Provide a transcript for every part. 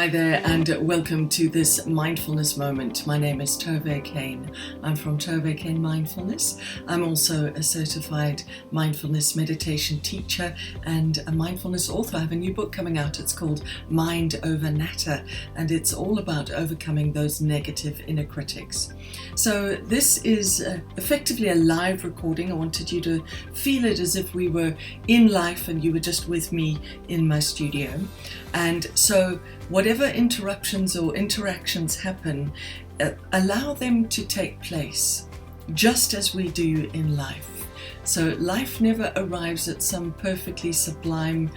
Hi there and welcome to this mindfulness moment. My name is Tové Kane. I'm from Tové Kane Mindfulness. I'm also a certified mindfulness meditation teacher and a mindfulness author. I have a new book coming out. It's called Mind Over Natter, and it's all about overcoming those negative inner critics. So this is effectively a live recording. I wanted you to feel it as if we were in life and you were just with me in my studio. And so whatever interruptions or interactions happen, allow them to take place just as we do in life. So life never arrives at some perfectly sublime,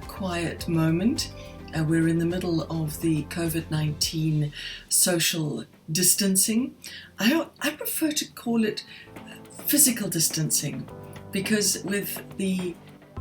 quiet moment. We're in the middle of the COVID-19 social distancing. I prefer to call it physical distancing, because with the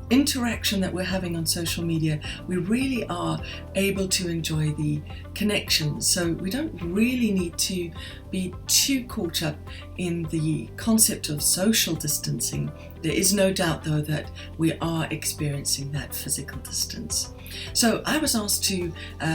interaction that we're having on social media, we really are able to enjoy the connections. So we don't really need to be too caught up in the concept of social distancing. There is no doubt, though, that we are experiencing that physical distance. So I was asked to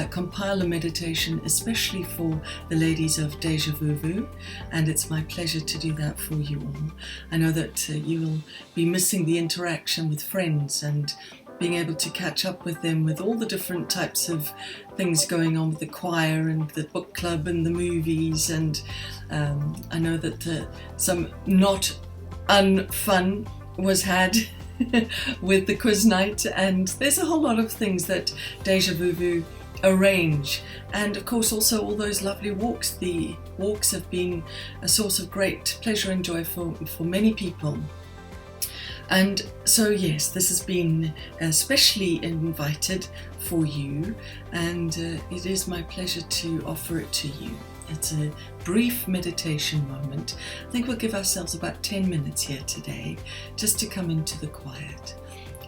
compile a meditation especially for the ladies of Deja Vu Vu, and it's my pleasure to do that for you all. I know that you will be missing the interaction with friends and being able to catch up with them with all the different types of things going on with the choir and the book club and the movies, and I know that some not unfun was had with the quiz night, and there's a whole lot of things that Deja Vu Vu arrange, and of course also all those lovely walks. The walks have been a source of great pleasure and joy for many people. And so yes, this has been especially invited for you, and it is my pleasure to offer it to you. It's a brief meditation moment. I think we'll give ourselves about 10 minutes here today just to come into the quiet.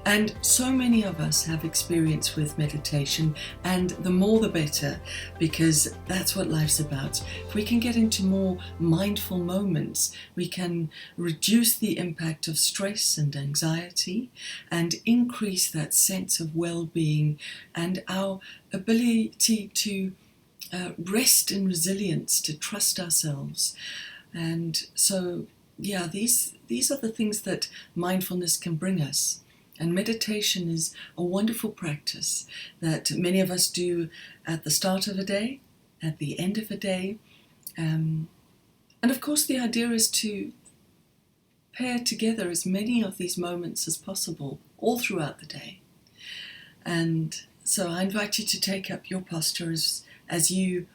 And so many of us have experience with meditation, and the more the better, because that's what life's about. If we can get into more mindful moments, we can reduce the impact of stress and anxiety and increase that sense of well-being and our ability to rest in resilience, to trust ourselves. And so, yeah, these are the things that mindfulness can bring us. And meditation is a wonderful practice that many of us do at the start of a day, at the end of a day. And of course, the idea is to pair together as many of these moments as possible all throughout the day. And so I invite you to take up your posture as you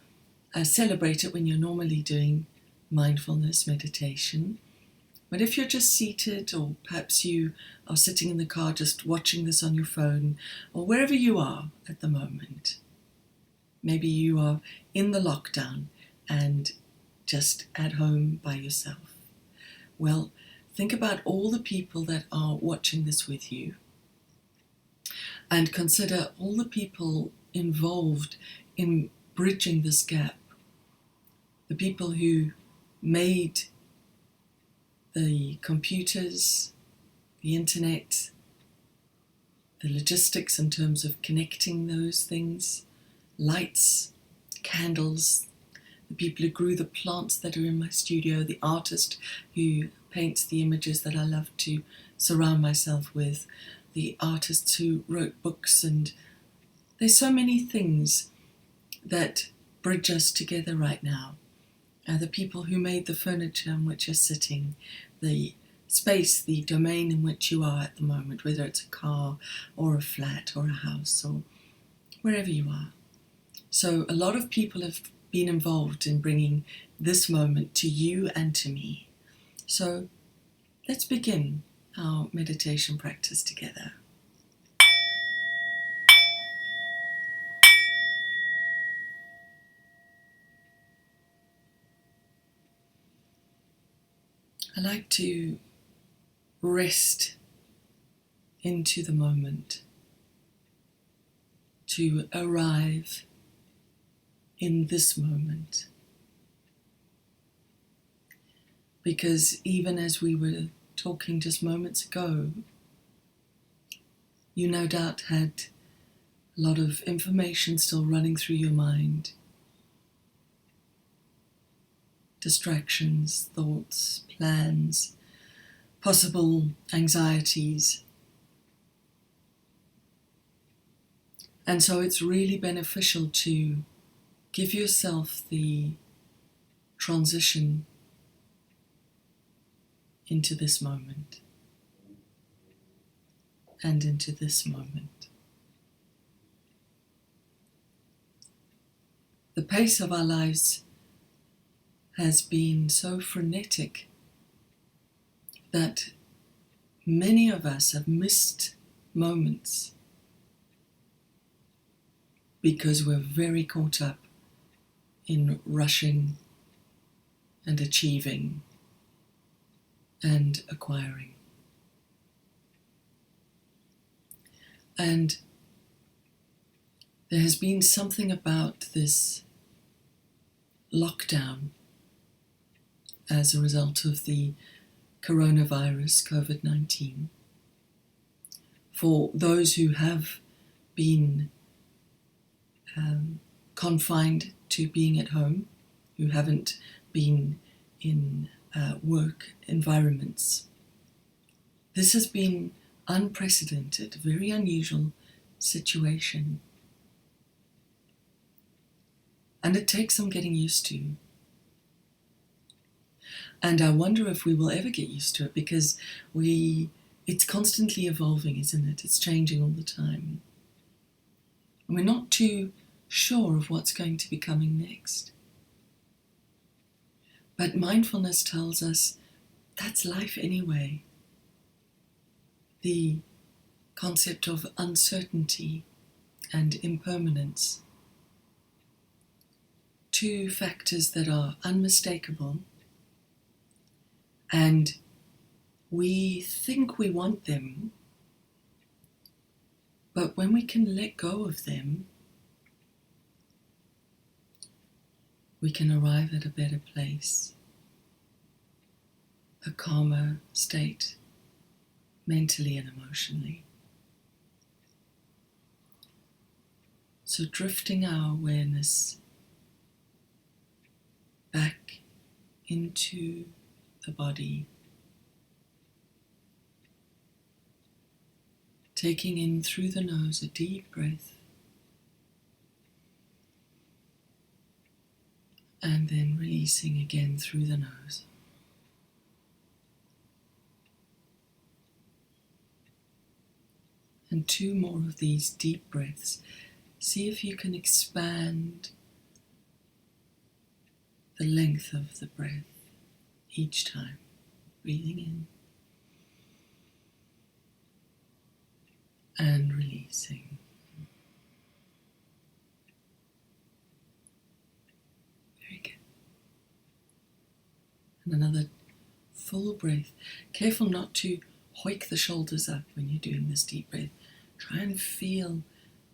celebrate it when you're normally doing mindfulness meditation. But if you're just seated, or perhaps you are sitting in the car just watching this on your phone, or wherever you are at the moment, maybe you are in the lockdown and just at home by yourself. Well, think about all the people that are watching this with you, and consider all the people involved in bridging this gap. The people who made the computers, the internet, the logistics in terms of connecting those things, lights, candles, the people who grew the plants that are in my studio, the artist who paints the images that I love to surround myself with, the artists who wrote books, and there's so many things that bridge us together right now. The people who made the furniture in which you're sitting, the space, the domain in which you are at the moment, whether it's a car or a flat or a house or wherever you are. So a lot of people have been involved in bringing this moment to you and to me. So let's begin our meditation practice together. I like to rest into the moment, to arrive in this moment. Because even as we were talking just moments ago, you no doubt had A lot of information still running through your mind. Distractions, thoughts, plans, possible anxieties. And so it's really beneficial to give yourself the transition into this moment and into this moment. The pace of our lives has been so frenetic that many of us have missed moments because we're very caught up in rushing and achieving and acquiring. And there has been something about this lockdown as a result of the coronavirus, COVID-19. For those who have been confined to being at home, who haven't been in work environments, this has been unprecedented, very unusual situation. And it takes some getting used to. And I wonder if we will ever get used to it, because it's constantly evolving, isn't it? It's changing all the time. And we're not too sure of what's going to be coming next. But mindfulness tells us that's life anyway. The concept of uncertainty and impermanence, two factors that are unmistakable, and we think we want them, but when we can let go of them, we can arrive at a better place, a calmer state, mentally and emotionally. So drifting our awareness back into the body, taking in through the nose a deep breath, and then releasing again through the nose. And 2 more of these deep breaths. See if you can expand the length of the breath each time. Breathing in and releasing. Very good. And another full breath. Careful not to hoik the shoulders up when you're doing this deep breath. Try and feel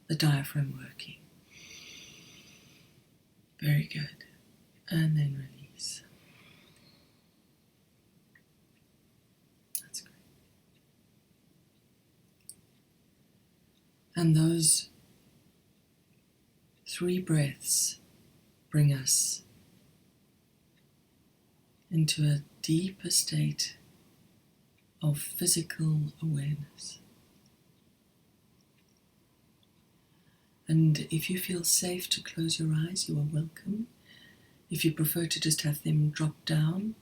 the diaphragm working. Very good. And then release. That's great. And those 3 breaths bring us into a deeper state of physical awareness. And if you feel safe to close your eyes, you are welcome. If you prefer to just have them drop down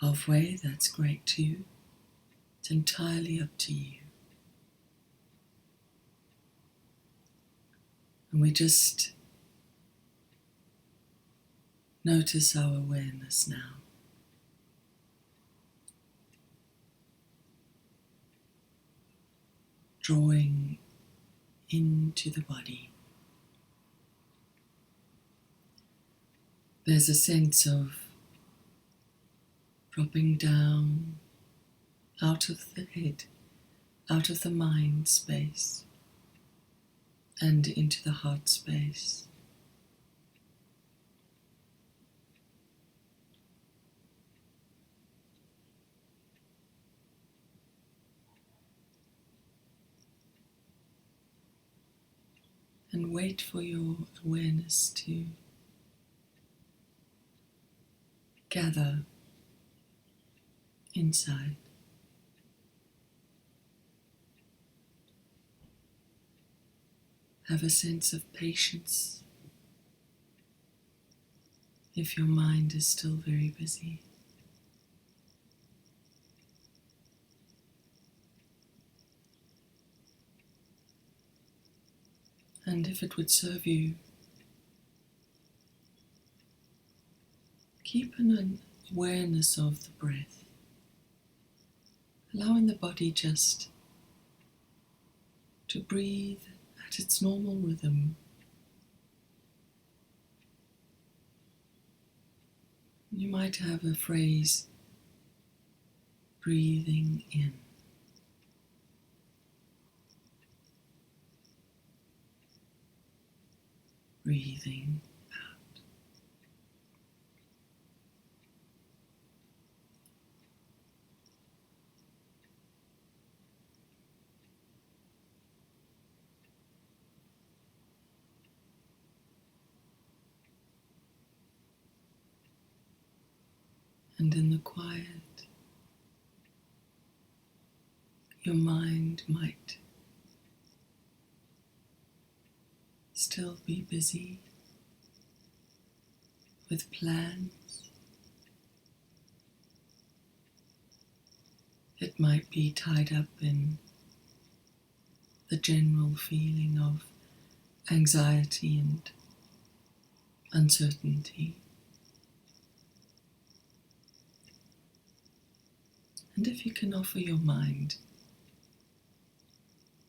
halfway, that's great too. It's entirely up to you. And we just notice our awareness now. Drawing into the body. There's a sense of dropping down out of the head, out of the mind space, and into the heart space. and wait for your awareness to gather inside. Have a sense of patience if your mind is still very busy. And if it would serve you, keep an awareness of the breath, allowing the body just to breathe at its normal rhythm. You might have a phrase, breathing in, breathing out. And in the quiet, your mind might still be busy with plans. It might be tied up in the general feeling of anxiety and uncertainty. And if you can offer your mind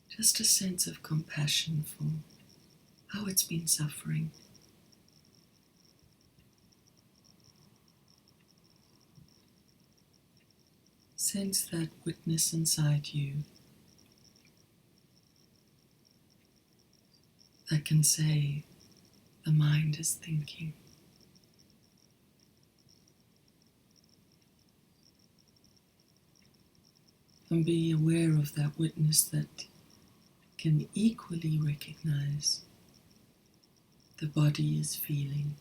just a sense of compassion for how it's been suffering, sense that witness inside you that can say, the mind is thinking. And be aware of that witness that can equally recognize the body is feeling.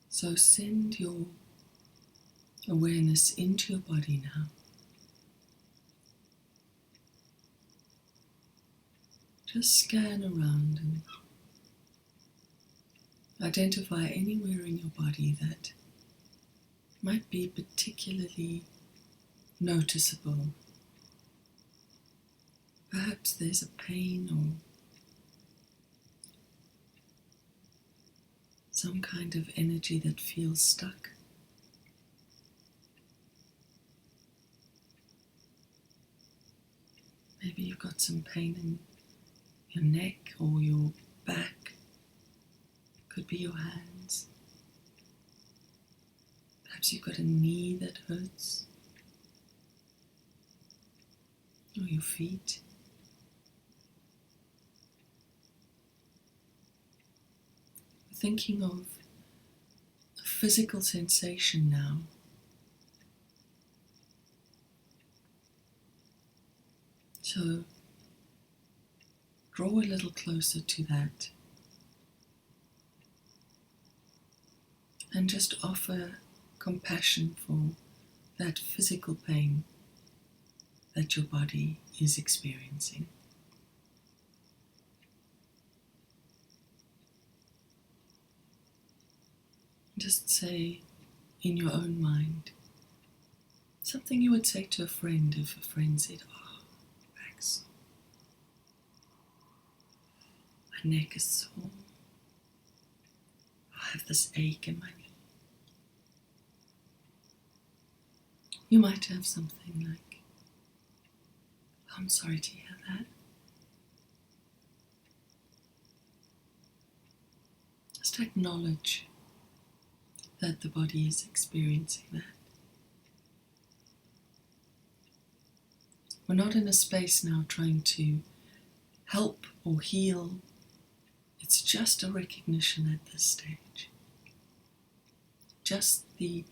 So send your awareness into your body now. Just scan around and identify anywhere in your body that might be particularly noticeable. Perhaps there's a pain or some kind of energy that feels stuck. Maybe you've got some pain in your neck or your back. Could be your hands. Perhaps you've got a knee that hurts. Or your feet. Thinking of a physical sensation now. So draw a little closer to that and just offer compassion for that physical pain that your body is experiencing. Just say in your own mind something you would say to a friend if a friend said, "Oh, back sore. My neck is sore. I have this ache in my knee." You might have something like, "I'm sorry to hear that." Just acknowledge that the body is experiencing that. We're not in a space now trying to help or heal. It's just a recognition at this stage. Just the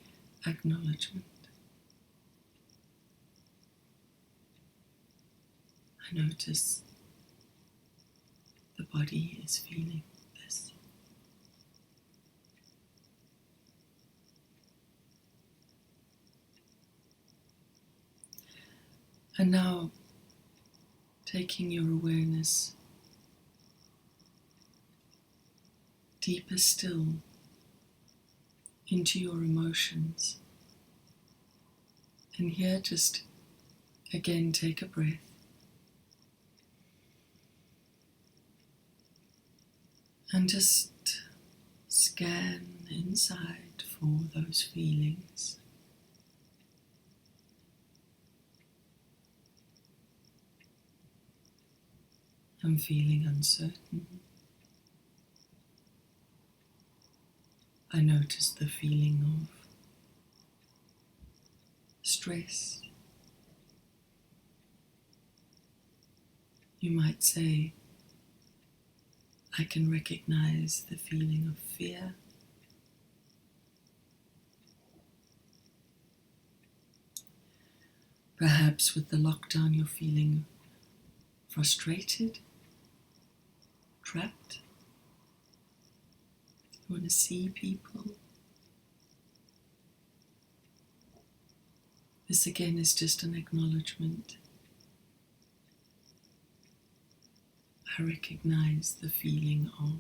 acknowledgement. I notice the body is feeling this. And now, taking your awareness deeper still into your emotions. And here, just again, take a breath. And just scan inside for those feelings. I'm feeling uncertain. I notice the feeling of stress. You might say, I can recognize the feeling of fear. Perhaps with the lockdown you're feeling frustrated, trapped. You want to see people. This again is just an acknowledgement. I recognize the feeling of.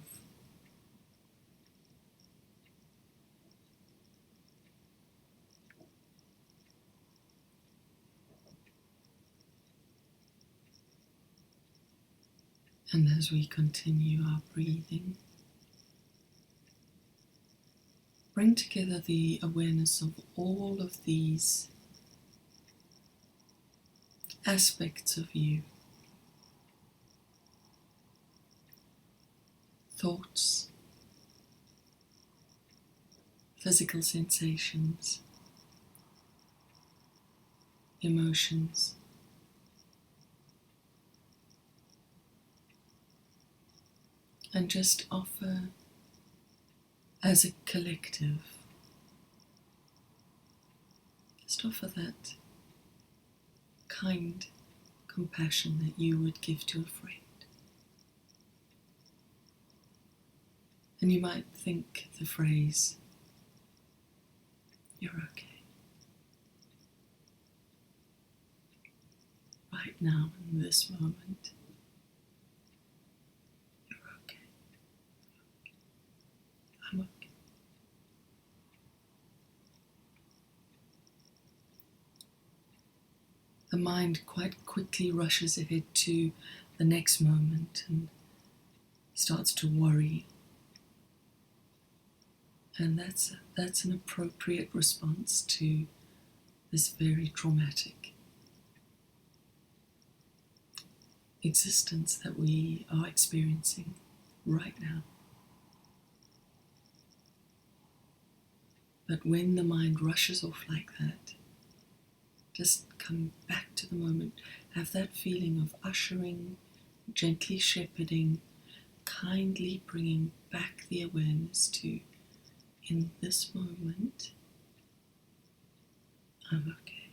And as we continue our breathing, bring together the awareness of all of these aspects of you. Thoughts, physical sensations, emotions, and just offer as a collective, just offer that kind compassion that you would give to a friend. And you might think the phrase, "You're okay." Right now, in this moment, you're okay. I'm okay. The mind quite quickly rushes ahead to the next moment and starts to worry. And that's an appropriate response to this very traumatic existence that we are experiencing right now. But when the mind rushes off like that, just come back to the moment. Have that feeling of ushering, gently shepherding, kindly bringing back the awareness to, in this moment, I'm okay.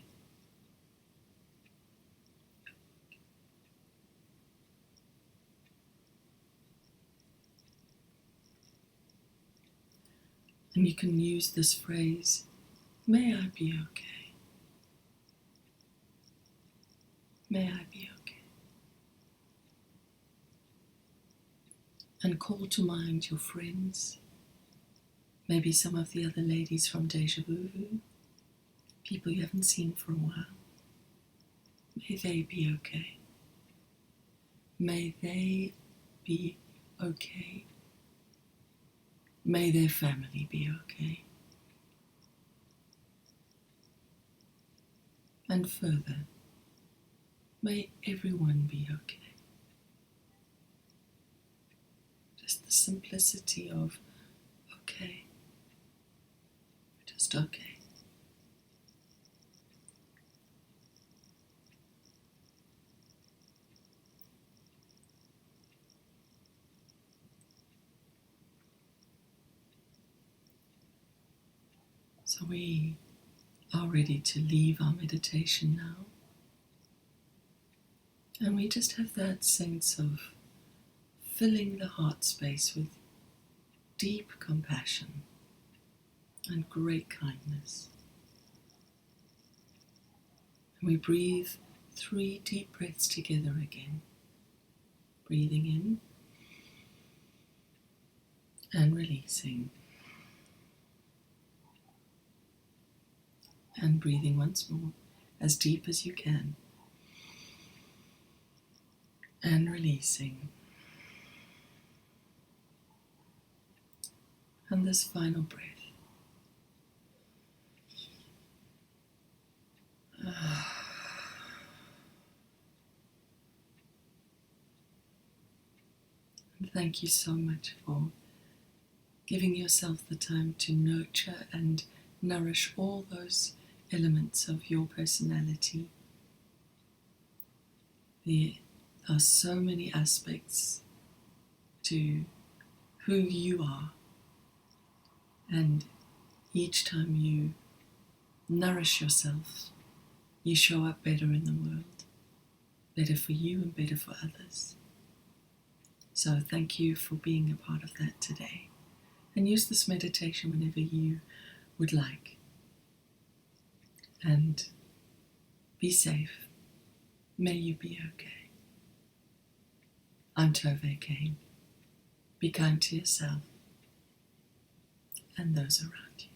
And you can use this phrase, may I be okay. May I be okay. And call to mind your friends, maybe some of the other ladies from Deja Vu Vu, people you haven't seen for a while. May they be okay. May they be okay. May their family be okay. And further, may everyone be okay. Just the simplicity of okay, just okay. So we are ready to leave our meditation now. And we just have that sense of filling the heart space with deep compassion and great kindness. And we breathe 3 deep breaths together again. Breathing in and releasing. And breathing once more, as deep as you can. And releasing. And this final breath. And thank you so much for giving yourself the time to nurture and nourish all those elements of your personality. There are so many aspects to who you are, and each time you nourish yourself, you show up better in the world, better for you and better for others. So thank you for being a part of that today. And use this meditation whenever you would like. And be safe. May you be okay. I'm Tové Kane. Be kind to yourself and those around you.